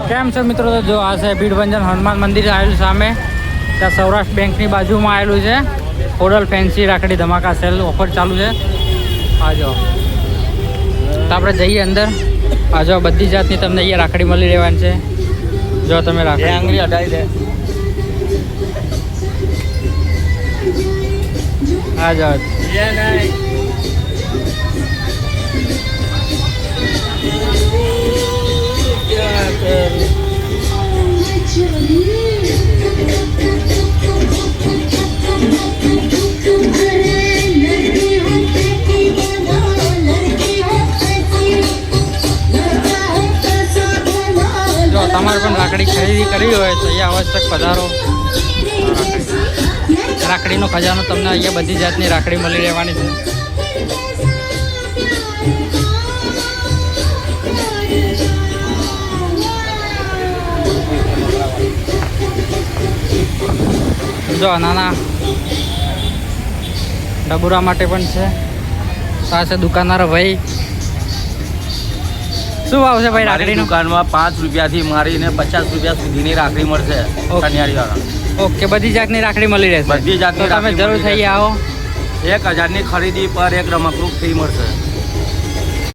કેમ છે મિત્રો? તો જો આ છે ભીડભંજન હનુમાન મંદિર આવેલું સામે. ત્યાં સૌરાષ્ટ્ર બેંકની બાજુમાં આવેલું છે. ખોડલ ફેન્સી રાખડી ધમાકા સેલ ઓફર ચાલુ છે. આ જો તો આપણે જઈએ અંદર. આ જો બધી જાતની તમને અહીંયા રાખડી મળી રહેવાની છે. જો તમે રાખડી આંગળી હટાવી દે. આ જો તમારે પણ રાખડી ખરીદી કરવી હોય તો અહીંયા આવશ્યક પધારો. રાખડીનો ખજાનો તમને અહીંયા બધી જાતની રાખડી મળી રહેવાની છે. જો નાના ડબુરા માટે પણ છે. પાસે દુકાનદાર ભાઈ શું ભાવ છે ભાઈ રાખડીની દુકાનમાં 5 રૂપિયાથી મારીને 50 રૂપિયા સુધીની રાખડી મળશે. ઓકે, બધી જાતની રાખડી મળી રહેશે. બધી જાતની તમે જરૂર થઈ આવો. 1000ની ખરીદી પર એક રમકડું ફ્રી મળશે.